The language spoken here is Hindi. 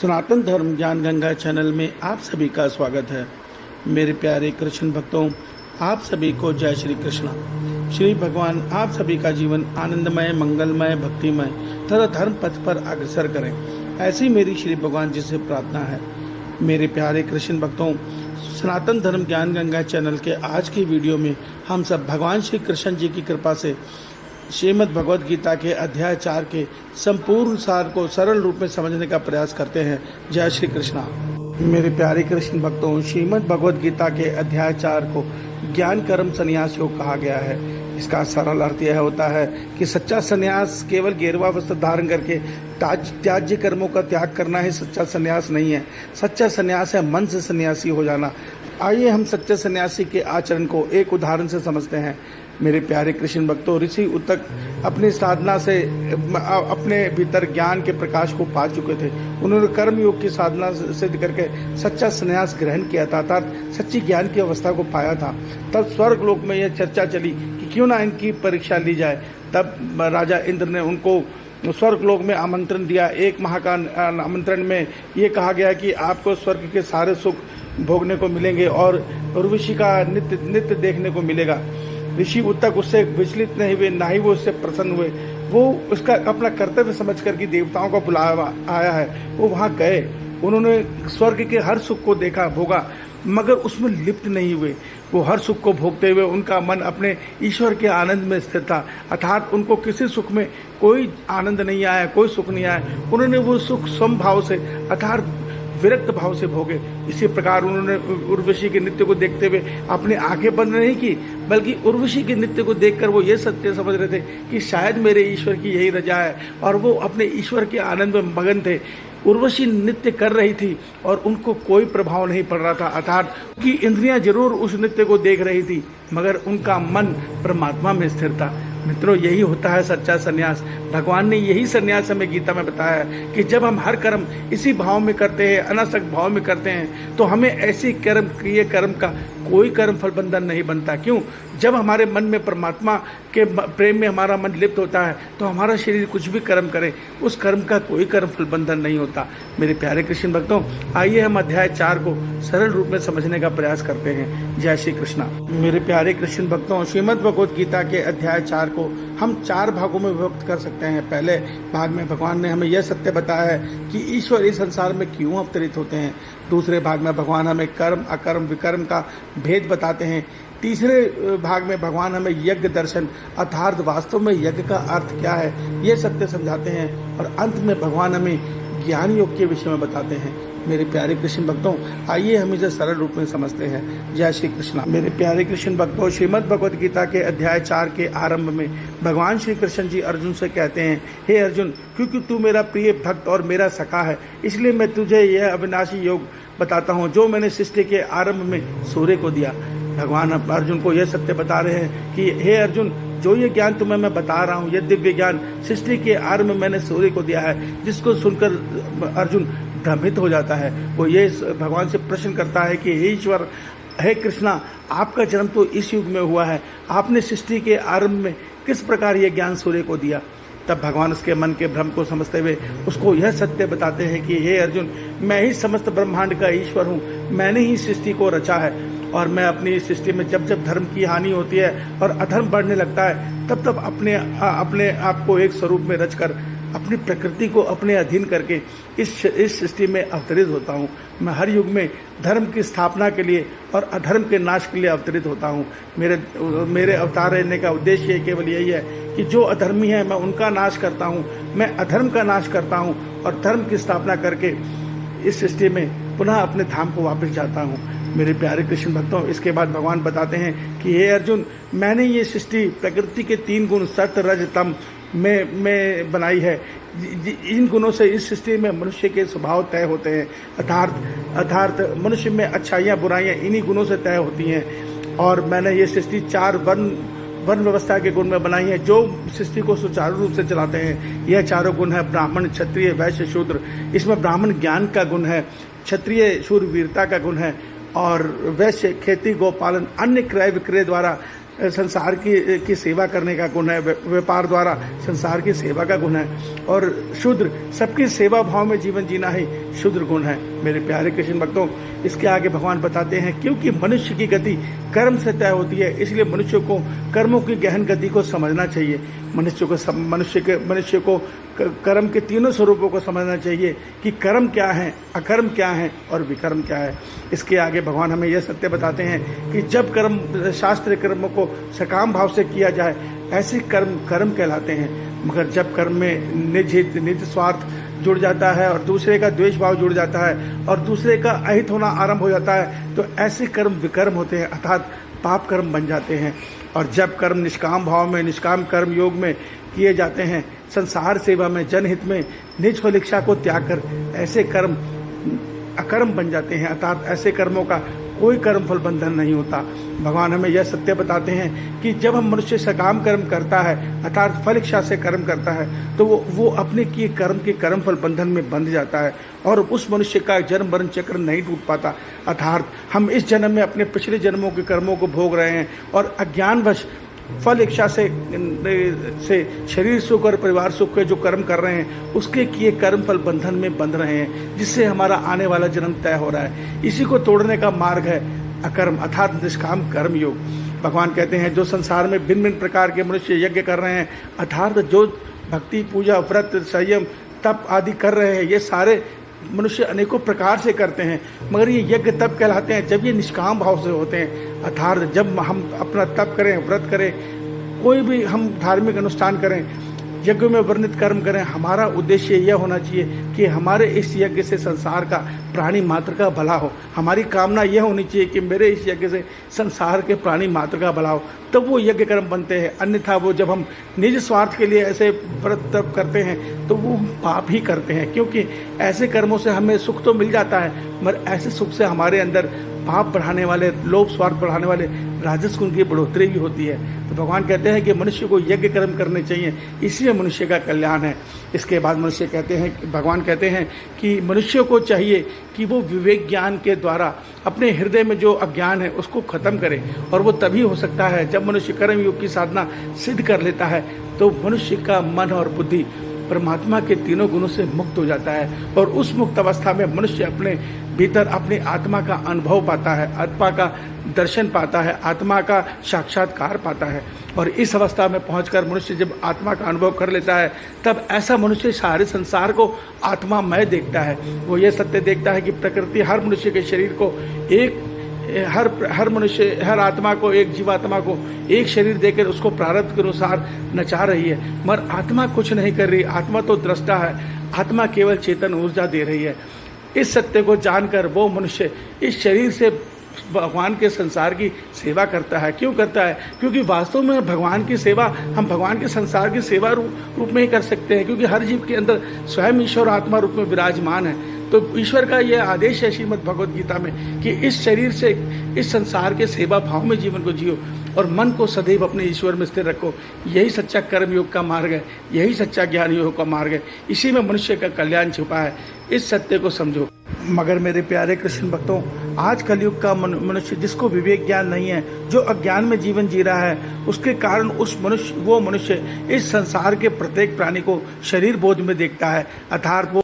सनातन धर्म ज्ञान गंगा चैनल में आप सभी का स्वागत है। मेरे प्यारे कृष्ण भक्तों, आप सभी को जय श्री कृष्णा। श्री भगवान आप सभी का जीवन आनंदमय, मंगलमय, भक्तिमय तथा धर्म पथ पर अग्रसर करें, ऐसी मेरी श्री भगवान जी से प्रार्थना है। मेरे प्यारे कृष्ण भक्तों, सनातन धर्म ज्ञान गंगा चैनल के आज की वीडियो में हम सब भगवान श्री कृष्ण जी की कृपा से श्रीमद् भगवद गीता के अध्याय 4 के संपूर्ण सार को सरल रूप में समझने का प्रयास करते हैं। जय श्री कृष्णा। मेरे प्यारे कृष्ण भक्तों, श्रीमद् भगवद गीता के अध्याय 4 को ज्ञान कर्म संन्यास योग कहा गया है। इसका सरल अर्थ यह होता है कि सच्चा संन्यास केवल गेरुआ वस्त्र धारण करके त्याज्य कर्मों का त्याग करना ही सच्चा संन्यास नहीं है। सच्चा संन्यास है मन से सन्यासी हो जाना। आइए हम सच्चे सन्यासी के आचरण को एक उदाहरण से समझते हैं। मेरे प्यारे कृष्ण भक्तों, ऋषि उतक अपनी साधना से अपने भीतर ज्ञान के प्रकाश को पा चुके थे। उन्होंने कर्म योग की साधना सिद्ध करके सच्चा संन्यास ग्रहण किया था, अर्थात सच्ची ज्ञान की अवस्था को पाया था। तब स्वर्ग लोक में यह चर्चा चली कि क्यों ना इनकी परीक्षा ली जाए। तब राजा इंद्र ने उनको स्वर्ग लोक में आमंत्रण दिया। एक माह का आमंत्रण में ये कहा गया कि आपको स्वर्ग के सारे सुख भोगने को मिलेंगे और उर्वशी का नित्य देखने को मिलेगा। ऋषि उतक उससे विचलित नहीं हुए, ना ही वो उससे प्रसन्न हुए। वो उसका अपना कर्तव्य समझ कर कि देवताओं का बुलावा आया है, वो वहां गए। उन्होंने स्वर्ग के हर सुख को देखा, भोगा, मगर उसमें लिप्त नहीं हुए। वो हर सुख को भोगते हुए उनका मन अपने ईश्वर के आनंद में स्थिर था, अर्थात उनको किसी सुख में कोई आनंद नहीं आया, कोई सुख नहीं आया। उन्होंने वो सुख समभाव से अर्थात विरक्त भाव से भोगे। इसी प्रकार उन्होंने उर्वशी के नृत्य को देखते हुए अपनी आंखें बंद नहीं की, बल्कि उर्वशी के नृत्य को देखकर वो ये सत्य समझ रहे थे कि शायद मेरे ईश्वर की यही रजा है, और वो अपने ईश्वर के आनंद में मगन थे। उर्वशी नृत्य कर रही थी और उनको कोई प्रभाव नहीं पड़ रहा था, अर्थात कि इंद्रियां जरूर उस नृत्य को देख रही थी, मगर उनका मन परमात्मा में स्थिर था। मित्रों, यही होता है सच्चा सन्यास। भगवान ने यही सन्यास हमें गीता में बताया है कि जब हम हर कर्म इसी भाव में करते हैं, अनासक्त भाव में करते हैं, तो हमें ऐसी कर्म का कोई कर्म फल बंधन नहीं बनता। क्यों? जब हमारे मन में परमात्मा के प्रेम में हमारा मन लिप्त होता है, तो हमारा शरीर कुछ भी कर्म करे, उस कर्म का कोई कर्म फल बंधन नहीं होता। मेरे प्यारे कृष्ण भक्तों, आइए हम अध्याय 4 को सरल रूप में समझने का प्रयास करते हैं। जय श्री कृष्णा। मेरे प्यारे कृष्ण भक्तों, श्रीमद् भगवद गीता के अध्याय 4 को हम 4 भागों में विभक्त कर सकते हैं। पहले भाग में भगवान ने हमें यह सत्य बताया है कि ईश्वर इस संसार में क्यों अवतरित होते हैं। दूसरे भाग में भगवान हमें कर्म, अकर्म, विकर्म का भेद बताते हैं। तीसरे भाग में भगवान हमें यज्ञ दर्शन अर्थात वास्तव में यज्ञ का अर्थ क्या है, ये सत्य समझाते हैं। और अंत में भगवान हमें ज्ञान योग के विषय में बताते हैं। मेरे प्यारे कृष्ण भक्तों, आइए हम इसे सरल रूप में समझते हैं। जय श्री कृष्णा। मेरे प्यारे कृष्ण भक्तों, श्रीमद् भगवद गीता के अध्याय 4 के आरंभ में भगवान श्री कृष्ण जी अर्जुन से कहते हैं, हे अर्जुन, क्योंकि तू मेरा प्रिय भक्त और मेरा सखा है, इसलिए मैं तुझे यह अविनाशी योग बताता हूँ जो मैंने सृष्टि के आरंभ में सूर्य को दिया। भगवान अर्जुन को यह सत्य बता रहे हैं कि हे अर्जुन, जो ये ज्ञान तुम्हें मैं बता रहा हूँ, यह दिव्य ज्ञान सृष्टि के आरंभ में मैंने सूर्य को दिया है। जिसको सुनकर अर्जुन भ्रमित हो जाता है। वो ये भगवान से प्रश्न करता है कि हे ईश्वर, हे कृष्णा, आपका जन्म तो इस युग में हुआ है, आपने सृष्टि के आरंभ में किस प्रकार ये ज्ञान सूर्य को दिया? तब भगवान उसके मन के भ्रम को समझते हुए उसको यह सत्य बताते हैं कि हे अर्जुन, मैं ही समस्त ब्रह्मांड का ईश्वर हूँ, मैंने ही सृष्टि को रचा है। और मैं अपनी सृष्टि में जब जब धर्म की हानि होती है और अधर्म बढ़ने लगता है, तब तब अपने आप को एक स्वरूप में रचकर अपनी प्रकृति को अपने अधीन करके इस सृष्टि में अवतरित होता हूँ। मैं हर युग में धर्म की स्थापना के लिए और अधर्म के नाश के लिए अवतरित होता हूँ। मेरे अवतार रहने का उद्देश्य केवल यही है कि जो अधर्मी है मैं उनका नाश करता हूँ, मैं अधर्म का नाश करता हूँ और धर्म की स्थापना करके इस सृष्टि में पुनः अपने धाम को वापस जाता हूँ। मेरे प्यारे कृष्ण भक्तों, इसके बाद भगवान बताते हैं कि हे अर्जुन, मैंने ये सृष्टि प्रकृति के 3 गुण सत्य, रज, तम में बनाई है। इन गुणों से इस सृष्टि में मनुष्य के स्वभाव तय होते हैं, अर्थात मनुष्य में अच्छाइयाँ बुराइयाँ इन्हीं गुणों से तय होती हैं। और मैंने ये सृष्टि 4 वर्ण व्यवस्था के गुण में बनाई है, जो सृष्टि को सुचारू रूप से चलाते हैं। यह 4 गुण है ब्राह्मण, क्षत्रिय, वैश्य, शूद्र। इसमें ब्राह्मण ज्ञान का गुण है, क्षत्रिय शूरवीरता का गुण है, और वैश्य खेती, गोपालन, अन्य क्रय विक्रय द्वारा संसार की सेवा करने का गुण है, व्यापार द्वारा संसार की सेवा का गुण है, और शूद्र सबकी सेवा भाव में जीवन जीना ही शूद्र गुण है। मेरे प्यारे कृष्ण भक्तों, इसके आगे भगवान बताते हैं क्योंकि मनुष्य की गति कर्म से तय होती है, इसलिए मनुष्य को कर्मों की गहन गति को समझना चाहिए। मनुष्य को कर्म के तीनों स्वरूपों को समझना चाहिए कि कर्म क्या है, अकर्म क्या है और विकर्म क्या है। इसके आगे भगवान हमें यह सत्य बताते हैं कि जब कर्म शास्त्र कर्मों को सकाम भाव से किया जाए ऐसे कर्म कहलाते हैं, मगर जब कर्म में निज स्वार्थ जुड़ जाता है और दूसरे का द्वेष भाव जुड़ जाता है और दूसरे का अहित होना आरंभ हो जाता है, तो ऐसे कर्म विकर्म होते हैं, अर्थात पाप कर्म बन जाते हैं। और जब कर्म निष्काम भाव में, निष्काम कर्म योग में किए जाते हैं, संसार सेवा में, जनहित में, निज फल इच्छा को त्याग कर ऐसे कर्म अकर्म बन जाते हैं, अर्थात ऐसे कर्मों का कोई कर्म फल बंधन नहीं होता। भगवान हमें यह सत्य बताते हैं कि जब हम मनुष्य सकाम कर्म करता है, अर्थात फल इच्छा से कर्म करता है, तो वो अपने किए कर्म के कर्म फल बंधन में बंध जाता है और उस मनुष्य का जन्म मरण चक्र नहीं टूट पाता। अर्थात हम इस जन्म में अपने पिछले जन्मों के कर्मों को भोग रहे हैं और अज्ञानवश फल इच्छा से शरीर सुख और परिवार सुख के जो कर्म कर रहे हैं उसके किए कर्म फल बंधन में बंध रहे हैं, जिससे हमारा आने वाला जन्म तय हो रहा है। इसी को तोड़ने का मार्ग है अकर्म अर्थात निष्काम कर्म योग। भगवान कहते हैं जो संसार में भिन्न भिन्न प्रकार के मनुष्य यज्ञ कर रहे हैं, अर्थात जो भक्ति पूजा व्रत संयम तप आदि कर रहे हैं, ये सारे मनुष्य अनेकों प्रकार से करते हैं, मगर ये यज्ञ तब कहलाते हैं जब ये निष्काम भाव से होते हैं। अर्थात जब हम अपना तप करें, व्रत करें, कोई भी हम धार्मिक अनुष्ठान करें, यज्ञ में वर्णित कर्म करें, हमारा उद्देश्य यह होना चाहिए कि हमारे इस यज्ञ से संसार का प्राणी मात्र का भला हो। हमारी कामना यह होनी चाहिए कि मेरे इस यज्ञ से संसार के प्राणी मात्र का भला हो, तब वो यज्ञ कर्म बनते हैं। अन्यथा वो जब हम निज स्वार्थ के लिए ऐसे व्रत तप करते हैं तो वो पाप ही करते हैं, क्योंकि ऐसे कर्मों से हमें सुख तो मिल जाता है, मगर ऐसे सुख से हमारे अंदर पाप बढ़ाने वाले, लोभ स्वार्थ बढ़ाने वाले राजस गुण की बढ़ोतरी भी होती है। तो भगवान कहते हैं कि मनुष्य को यज्ञ कर्म करने चाहिए, इसलिए मनुष्य का कल्याण है। इसके बाद मनुष्य कहते हैं, भगवान कहते हैं कि मनुष्य को चाहिए कि वो विवेक ज्ञान के द्वारा अपने हृदय में जो अज्ञान है उसको खत्म करे, और वो तभी हो सकता है जब मनुष्य कर्म योग की साधना सिद्ध कर लेता है, तो मनुष्य का मन और बुद्धि परमात्मा के तीनों गुणों से मुक्त हो जाता है, और उस मुक्त अवस्था में मनुष्य अपने भीतर अपनी आत्मा का अनुभव पाता है, आत्मा का दर्शन पाता है, आत्मा का साक्षात्कार पाता है। और इस अवस्था में पहुंचकर मनुष्य जब आत्मा का अनुभव कर लेता है, तब ऐसा मनुष्य सारे संसार को आत्मामय देखता है। वो ये सत्य देखता है कि प्रकृति हर मनुष्य के शरीर को हर आत्मा को, एक जीवात्मा को एक शरीर देकर उसको प्रारब्ध के अनुसार नचा रही है, मगर आत्मा कुछ नहीं कर रही। आत्मा तो दृष्टा है, आत्मा केवल चेतन ऊर्जा दे रही है। इस सत्य को जानकर वो मनुष्य इस शरीर से भगवान के संसार की सेवा करता है। क्यों करता है? क्योंकि वास्तव में भगवान की सेवा हम भगवान के संसार की सेवा रूप में ही कर सकते हैं, क्योंकि हर जीव के अंदर स्वयं ईश्वर आत्मा रूप में विराजमान है। तो ईश्वर का यह आदेश है श्रीमद् भगवद गीता में कि इस शरीर से, इस संसार के सेवा भाव में जीवन को जियो और मन को सदैव अपने ईश्वर में स्थिर रखो। यही सच्चा कर्म योग का मार्ग है, यही सच्चा ज्ञान योग का मार्ग है। इसी में मनुष्य का कल्याण छुपा है। इस सत्य को समझो। मगर मेरे प्यारे कृष्ण भक्तों, आज कलयुग का मनुष्य जिसको विवेक ज्ञान नहीं है, जो अज्ञान में जीवन जी रहा है, उसके कारण वो मनुष्य इस संसार के प्रत्येक प्राणी को शरीर बोध में देखता है, अर्थात वो